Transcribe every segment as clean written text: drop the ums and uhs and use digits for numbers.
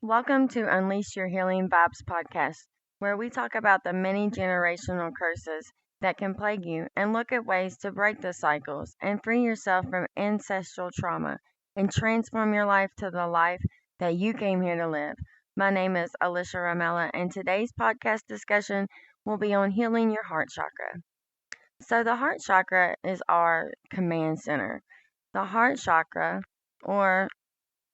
Welcome to Unleash Your Healing Vibes podcast, where we talk about the many generational curses that can plague you and look at ways to break the cycles and free yourself from ancestral trauma and transform your life to the life that you came here to live. My name is Alicia Ramella, and today's podcast discussion will be on healing your heart chakra. So, the heart chakra is our command center. The heart chakra, or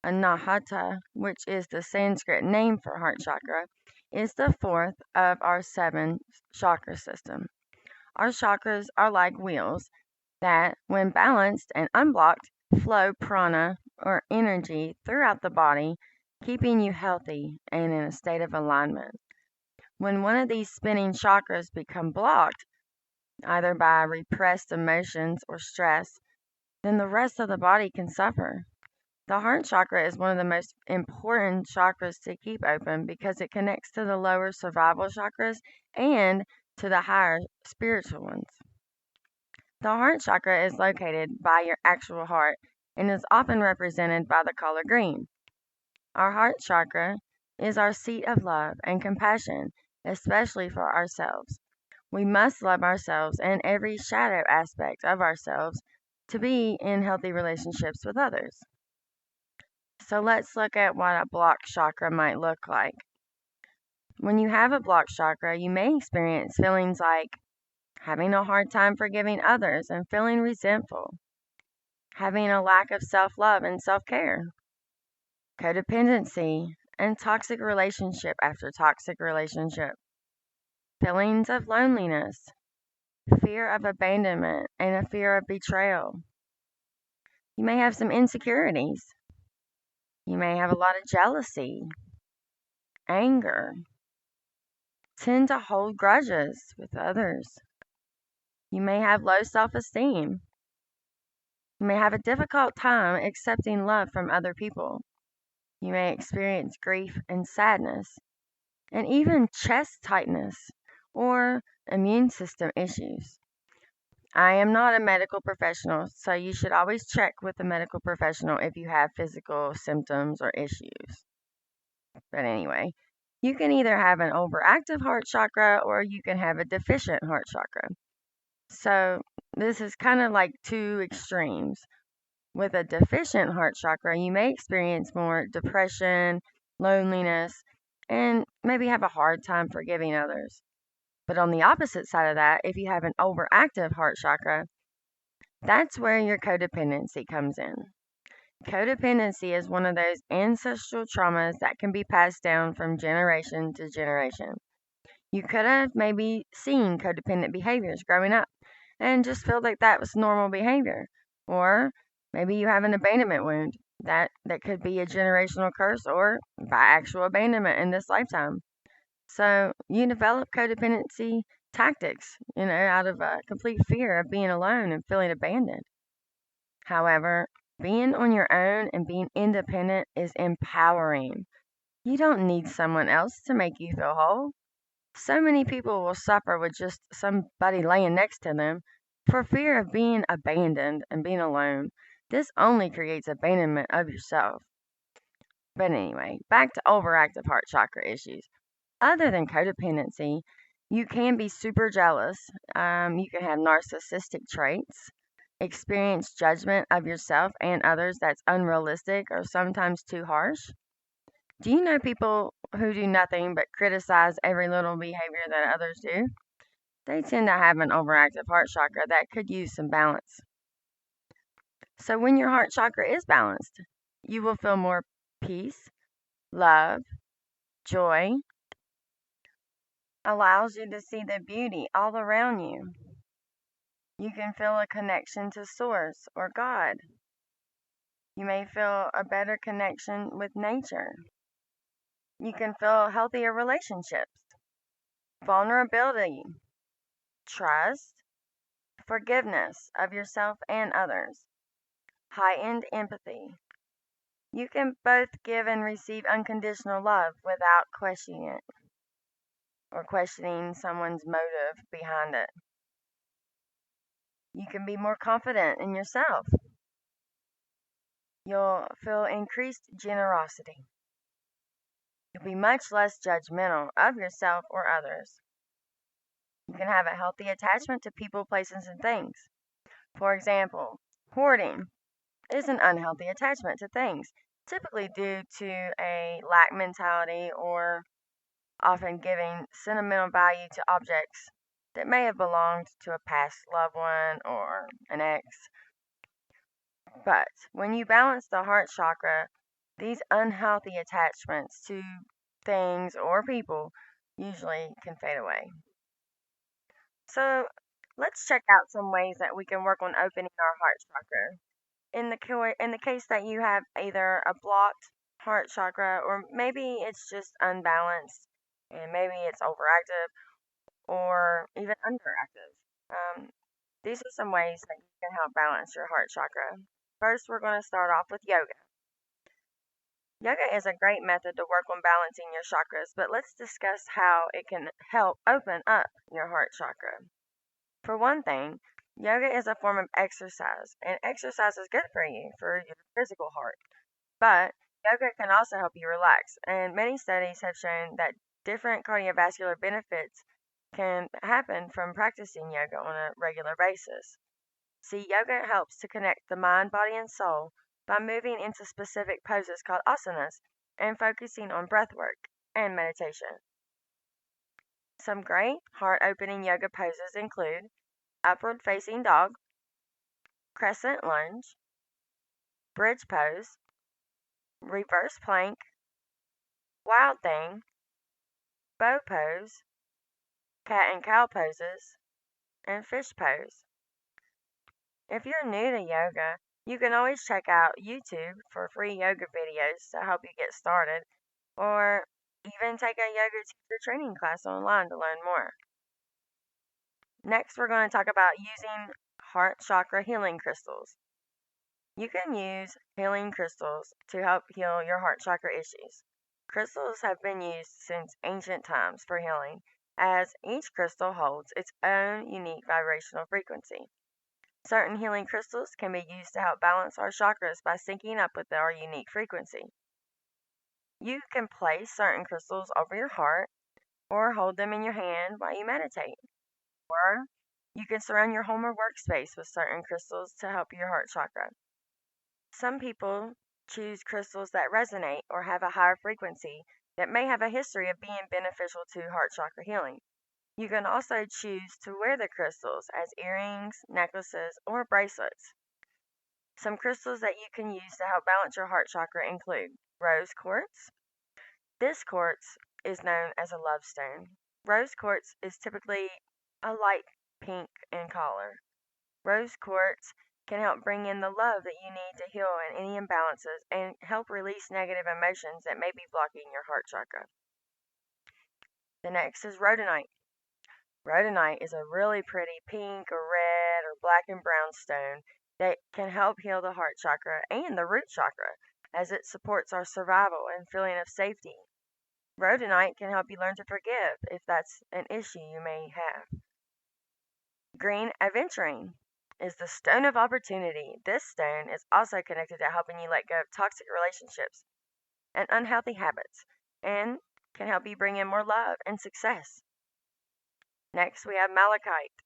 Anahata, which is the Sanskrit name for heart chakra, is the fourth of our seven chakra system. Our chakras are like wheels that, when balanced and unblocked, flow prana or energy throughout the body, keeping you healthy and in a state of alignment. When one of these spinning chakras become blocked, either by repressed emotions or stress, then the rest of the body can suffer. The heart chakra is one of the most important chakras to keep open because it connects to the lower survival chakras and to the higher spiritual ones. The heart chakra is located by your actual heart and is often represented by the color green. Our heart chakra is our seat of love and compassion, especially for ourselves. We must love ourselves and every shadow aspect of ourselves to be in healthy relationships with others. So let's look at what a blocked chakra might look like. When you have a blocked chakra, you may experience feelings like having a hard time forgiving others and feeling resentful, having a lack of self love and self care, codependency, and toxic relationship after toxic relationship, feelings of loneliness, fear of abandonment, and a fear of betrayal. You may have some insecurities. You may have a lot of jealousy, anger, tend to hold grudges with others. You may have low self esteem. You may have a difficult time accepting love from other people. You may experience grief and sadness, and even chest tightness or immune system issues. I am not a medical professional, so you should always check with a medical professional if you have physical symptoms or issues. But anyway, you can either have an overactive heart chakra or you can have a deficient heart chakra. So, this is kind of like two extremes. With a deficient heart chakra, you may experience more depression, loneliness, and maybe have a hard time forgiving others. But on the opposite side of that, if you have an overactive heart chakra, that's where your codependency comes in. Codependency is one of those ancestral traumas that can be passed down from generation to generation. You could have maybe seen codependent behaviors growing up and just feel like that was normal behavior. Or maybe you have an abandonment wound. That could be a generational curse or by actual abandonment in this lifetime. So you develop codependency tactics, out of a complete fear of being alone and feeling abandoned. However, being on your own and being independent is empowering. You don't need someone else to make you feel whole. So many people will suffer with just somebody laying next to them for fear of being abandoned and being alone. This only creates abandonment of yourself. But anyway, back to overactive heart chakra issues. Other than codependency, you can be super jealous. You can have narcissistic traits, experience judgment of yourself and others that's unrealistic or sometimes too harsh. Do you know people who do nothing but criticize every little behavior that others do? They tend to have an overactive heart chakra that could use some balance. So, when your heart chakra is balanced, you will feel more peace, love, joy, allows you to see the beauty all around you. You can feel a connection to Source or God. You may feel a better connection with nature. You can feel healthier relationships, vulnerability, trust, forgiveness of yourself and others, heightened empathy. You can both give and receive unconditional love without questioning it or questioning someone's motive behind it. You can be more confident in yourself. You'll feel increased generosity. You'll be much less judgmental of yourself or others. You can have a healthy attachment to people, places, and things. For example, hoarding is an unhealthy attachment to things, typically due to a lack mentality or often giving sentimental value to objects that may have belonged to a past loved one or an ex. But when you balance the heart chakra, these unhealthy attachments to things or people usually can fade away. So let's check out some ways that we can work on opening our heart chakra. In the case that you have either a blocked heart chakra or maybe it's just unbalanced and maybe it's overactive or even underactive. Um, these are some ways that you can help balance your heart chakra. First, we're going to start off with yoga. Yoga is a great method to work on balancing your chakras, but let's discuss how it can help open up your heart chakra. For one thing, yoga is a form of exercise, and exercise is good for you, for your physical heart. But yoga can also help you relax, and many studies have shown that different cardiovascular benefits can happen from practicing yoga on a regular basis. See, yoga helps to connect the mind, body, and soul by moving into specific poses called asanas and focusing on breath work and meditation. Some great heart opening yoga poses include upward facing dog, crescent lunge, bridge pose, reverse plank, wild thing, bow pose, cat and cow poses, and fish pose. If you're new to yoga, you can always check out YouTube for free yoga videos to help you get started, or even take a yoga teacher training class online to learn more. Next, we're going to talk about using heart chakra healing crystals. You can use healing crystals to help heal your heart chakra issues. Crystals have been used since ancient times for healing, as each crystal holds its own unique vibrational frequency. Certain healing crystals can be used to help balance our chakras by syncing up with our unique frequency. You can place certain crystals over your heart or hold them in your hand while you meditate. Or you can surround your home or workspace with certain crystals to help your heart chakra. Some people choose crystals that resonate or have a higher frequency that may have a history of being beneficial to heart chakra healing. You can also choose to wear the crystals as earrings, necklaces, or bracelets. Some crystals that you can use to help balance your heart chakra include rose quartz. This quartz is known as a love stone. Rose quartz is typically a light pink in color. Rose quartz can help bring in the love that you need to heal any imbalances and help release negative emotions that may be blocking your heart chakra. The next is rhodonite. Rhodonite is a really pretty pink or red or black and brown stone that can help heal the heart chakra and the root chakra as it supports our survival and feeling of safety. Rhodonite can help you learn to forgive if that's an issue you may have. Green aventurine is the stone of opportunity. This stone is also connected to helping you let go of toxic relationships and unhealthy habits and can help you bring in more love and success. Next, we have malachite.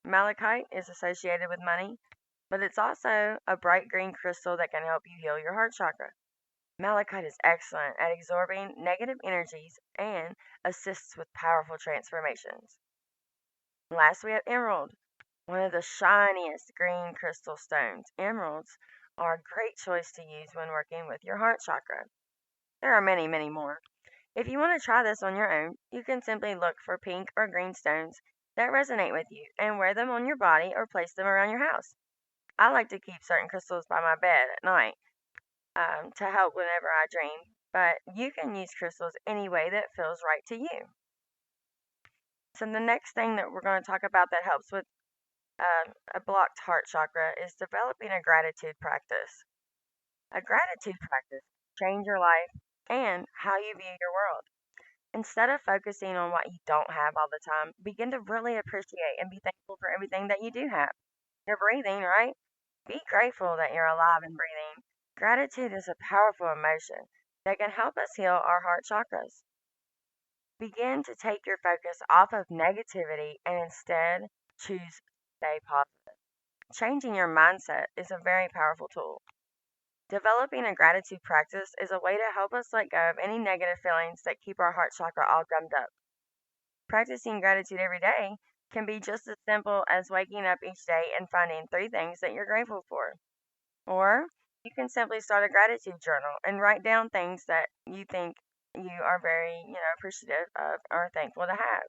Malachite is associated with money, but it's also a bright green crystal that can help you heal your heart chakra. Malachite is excellent at absorbing negative energies and assists with powerful transformations. Last, we have emerald, one of the shiniest green crystal stones. Emeralds are a great choice to use when working with your heart chakra. There are many, many more. If you want to try this on your own, you can simply look for pink or green stones that resonate with you and wear them on your body or place them around your house. I like to keep certain crystals by my bed at night to help whenever I dream, but you can use crystals any way that feels right to you. So, the next thing that we're going to talk about that helps with a blocked heart chakra is developing a gratitude practice. A gratitude practice change your life and how you view your world. Instead of focusing on what you don't have all the time, begin to really appreciate and be thankful for everything that you do have. You're breathing, right? Be grateful that you're alive and breathing. Gratitude is a powerful emotion that can help us heal our heart chakras. Begin to take your focus off of negativity and instead choose stay positive. Changing your mindset is a very powerful tool. Developing a gratitude practice is a way to help us let go of any negative feelings that keep our heart chakra all gummed up. Practicing gratitude every day can be just as simple as waking up each day and finding 3 things that you're grateful for. Or you can simply start a gratitude journal and write down things that you think you are very, appreciative of or thankful to have.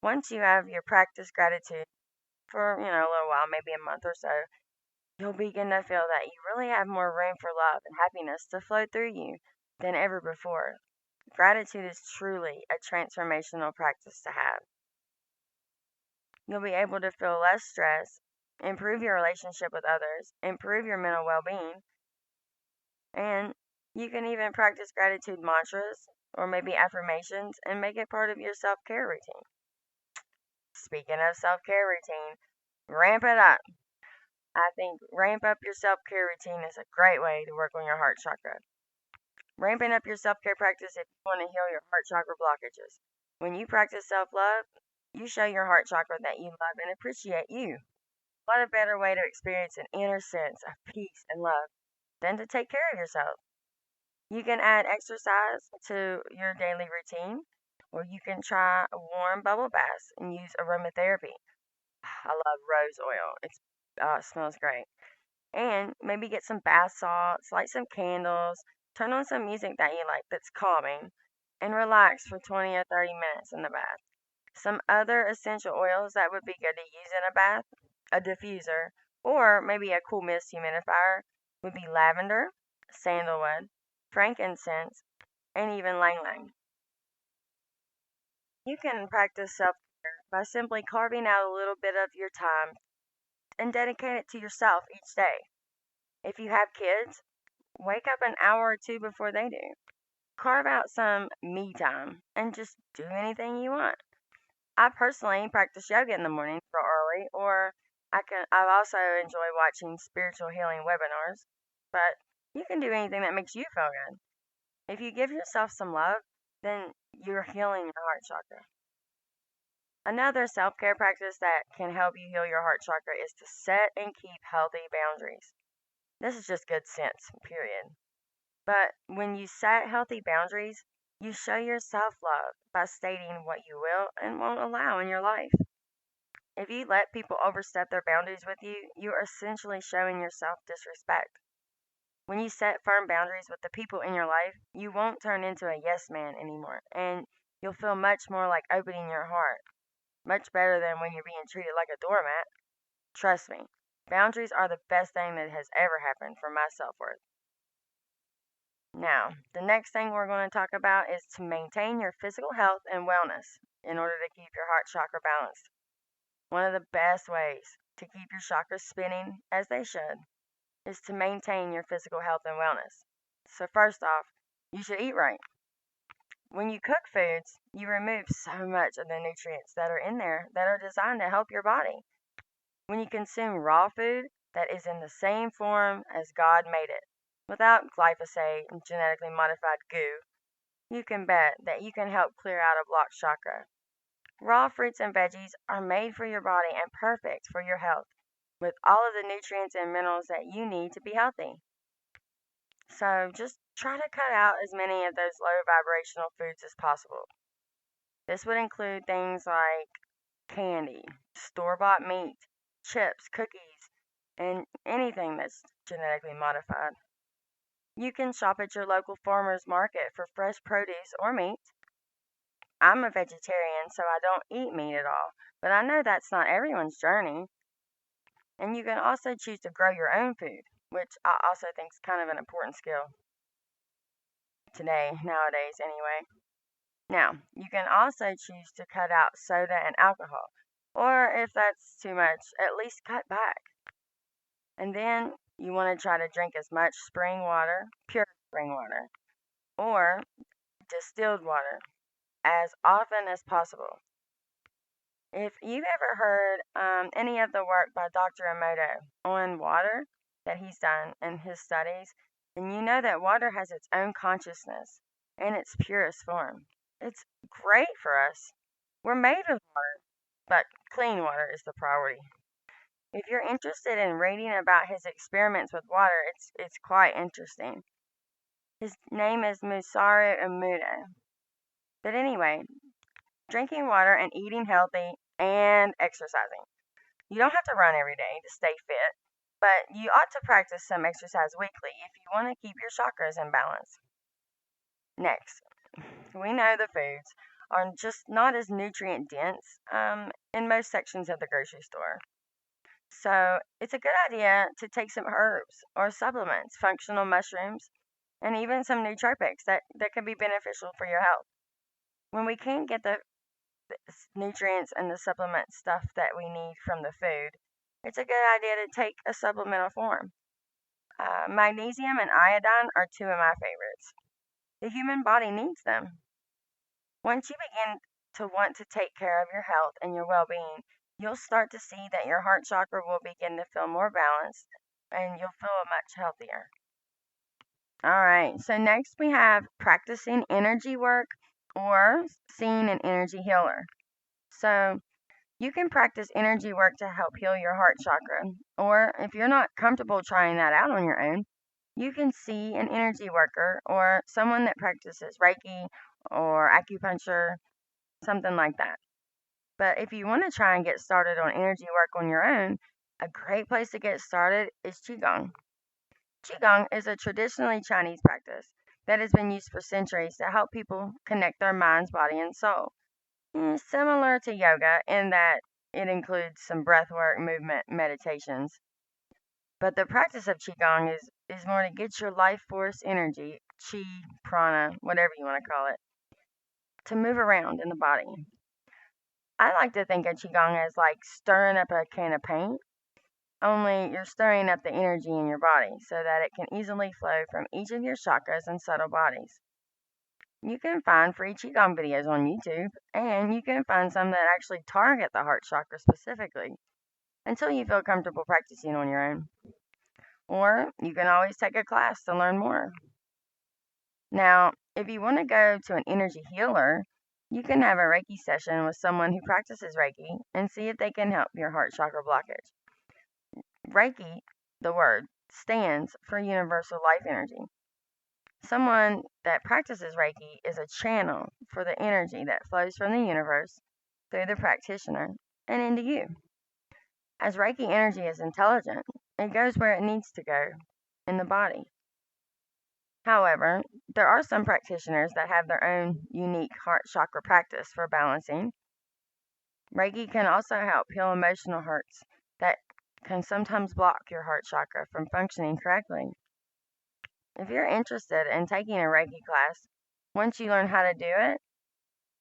Once you have your practice gratitude for, a little while, maybe a month or so, you'll begin to feel that you really have more room for love and happiness to flow through you than ever before. Gratitude is truly a transformational practice to have. You'll be able to feel less stress, improve your relationship with others, improve your mental well being, and you can even practice gratitude mantras or maybe affirmations and make it part of your self care routine. Speaking of self care routine, ramp it up. I think ramp up your self care routine is a great way to work on your heart chakra. Ramping up your self care practice if you want to heal your heart chakra blockages. When you practice self love, you show your heart chakra that you love and appreciate you. What a better way to experience an inner sense of peace and love than to take care of yourself? You can add exercise to your daily routine, or you can try warm bubble baths and use aromatherapy. I love rose oil. It smells great. And maybe get some bath salts, light some candles, turn on some music that you like that's calming, and relax for 20 or 30 minutes in the bath. Some other essential oils that would be good to use in a bath, a diffuser, or maybe a cool mist humidifier would be lavender, sandalwood, frankincense, and even ylang ylang. You can practice self care by simply carving out a little bit of your time and dedicate it to yourself each day. If you have kids, wake up an hour or two before they do. Carve out some me time and just do anything you want. I personally practice yoga in the morning real early, or I also enjoy watching spiritual healing webinars. But you can do anything that makes you feel good. If you give yourself some love, then you're healing your heart chakra. Another self care practice that can help you heal your heart chakra is to set and keep healthy boundaries. This is just good sense, period. But when you set healthy boundaries, you show your self love by stating what you will and won't allow in your life. If you let people overstep their boundaries with you, you are essentially showing yourself disrespect. When you set firm boundaries with the people in your life, you won't turn into a yes man anymore, and you'll feel much more like opening your heart. Much better than when you're being treated like a doormat. Trust me, boundaries are the best thing that has ever happened for my self worth. Now, the next thing we're going to talk about is to maintain your physical health and wellness in order to keep your heart chakra balanced. One of the best ways to keep your chakras spinning as they should is to maintain your physical health and wellness. So, first off, you should eat right. When you cook foods, you remove so much of the nutrients that are in there that are designed to help your body. When you consume raw food that is in the same form as God made it, without glyphosate and genetically modified goo, you can bet that you can help clear out a blocked chakra. Raw fruits and veggies are made for your body and perfect for your health, with all of the nutrients and minerals that you need to be healthy. So just try to cut out as many of those low vibrational foods as possible. This would include things like candy, store bought meat, chips, cookies, and anything that's genetically modified. You can shop at your local farmer's market for fresh produce or meat. I'm a vegetarian, so I don't eat meat at all, but I know that's not everyone's journey. And you can also choose to grow your own food, which I also think is kind of an important skill today, nowadays, anyway. Now, you can also choose to cut out soda and alcohol, or if that's too much, at least cut back. And then you want to try to drink as much spring water, pure spring water, or distilled water as often as possible. If you've ever heard any of the work by Dr. Emoto on water that he's done in his studies, And you know that water has its own consciousness in its purest form. It's great for us. We're made of water, but clean water is the priority. If you're interested in reading about his experiments with water, it's quite interesting. His name is Musaru Emoto. But anyway, drinking water and eating healthy and exercising. You don't have to run every day to stay fit, but you ought to practice some exercise weekly if you want to keep your chakras in balance. Next, we know the foods are just not as nutrient dense in most sections of the grocery store. So it's a good idea to take some herbs or supplements, functional mushrooms, and even some nootropics that can be beneficial for your health. When we can't get the nutrients and the supplement stuff that we need from the food, it's a good idea to take a supplemental form. Magnesium and iodine are two of my favorites. The human body needs them. Once you begin to want to take care of your health and your well being, you'll start to see that your heart chakra will begin to feel more balanced and you'll feel much healthier. All right, so next we have practicing energy work or seeing an energy healer. So you can practice energy work to help heal your heart chakra, or if you're not comfortable trying that out on your own, you can see an energy worker or someone that practices Reiki or acupuncture, something like that. But if you want to try and get started on energy work on your own, a great place to get started is Qigong. Qigong is a traditionally Chinese practice that has been used for centuries to help people connect their minds, body, and soul. Similar to yoga in that it includes some breathwork, movement, meditations. But the practice of Qigong is more to get your life force energy, Qi, prana, whatever you want to call it, to move around in the body. I like to think of Qigong as like stirring up a can of paint, only you're stirring up the energy in your body so that it can easily flow from each of your chakras and subtle bodies. You can find free Qigong videos on YouTube, and you can find some that actually target the heart chakra specifically until you feel comfortable practicing on your own. Or you can always take a class to learn more. Now, if you want to go to an energy healer, you can have a Reiki session with someone who practices Reiki and see if they can help your heart chakra blockage. Reiki, the word, stands for universal life energy. Someone that practices Reiki is a channel for the energy that flows from the universe through the practitioner and into you. As Reiki energy is intelligent, it goes where it needs to go in the body. However, there are some practitioners that have their own unique heart chakra practice for balancing. Reiki can also help heal emotional hurts that can sometimes block your heart chakra from functioning correctly. If you're interested in taking a Reiki class, once you learn how to do it,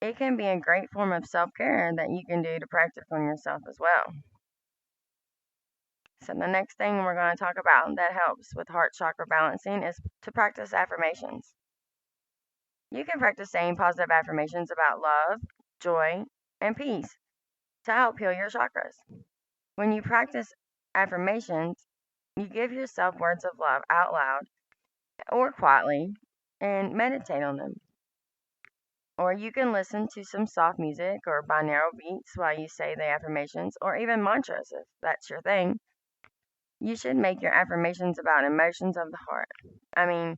it can be a great form of self care that you can do to practice on yourself as well. So, the next thing we're going to talk about that helps with heart chakra balancing is to practice affirmations. You can practice saying positive affirmations about love, joy, and peace to help heal your chakras. When you practice affirmations, you give yourself words of love out loud or quietly and meditate on them. Or you can listen to some soft music or binaural beats while you say the affirmations, or even mantras if that's your thing. You should make your affirmations about emotions of the heart. I mean,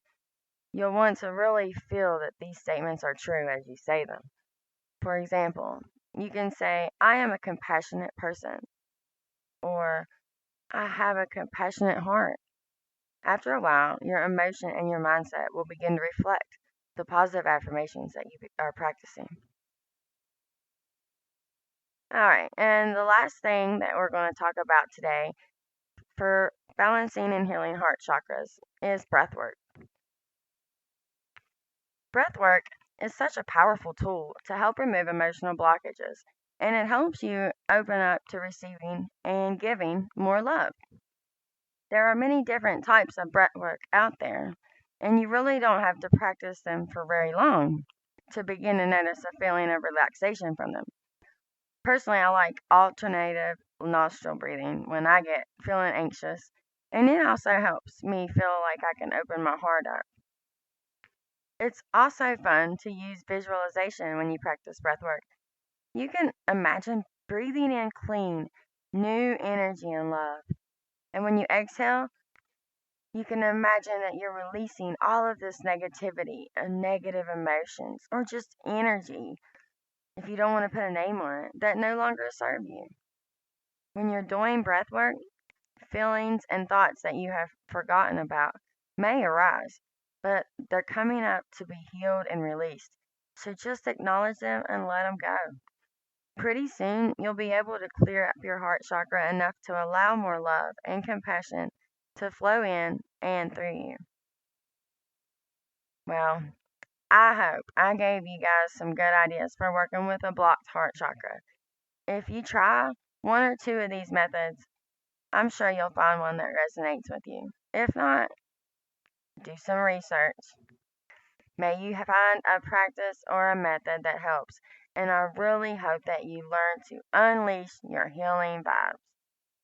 you'll want to really feel that these statements are true as you say them. For example, you can say, I am a compassionate person, or I have a compassionate heart. After a while, your emotion and your mindset will begin to reflect the positive affirmations that you are practicing. All right, and the last thing that we're going to talk about today for balancing and healing heart chakras is breath work. Breath work is such a powerful tool to help remove emotional blockages, and it helps you open up to receiving and giving more love. There are many different types of breath work out there, and you really don't have to practice them for very long to begin to notice a feeling of relaxation from them. Personally, I like alternative nostril breathing when I get feeling anxious And it also helps me feel like I can open my heart up. It's also fun to use visualization when you practice breath work. You can imagine breathing in clean, new energy and love. And when you exhale, you can imagine that you're releasing all of this negativity and negative emotions or just energy, if you don't want to put a name on it, that no longer serve you. When you're doing breath work, feelings and thoughts that you have forgotten about may arise, but they're coming up to be healed and released. So just acknowledge them and let them go. Pretty soon, you'll be able to clear up your heart chakra enough to allow more love and compassion to flow in and through you. Well, I hope I gave you guys some good ideas for working with a blocked heart chakra. If you try one or two of these methods, I'm sure you'll find one that resonates with you. If not, do some research. May you find a practice or a method that helps, and I really hope that you learn to unleash your healing vibes.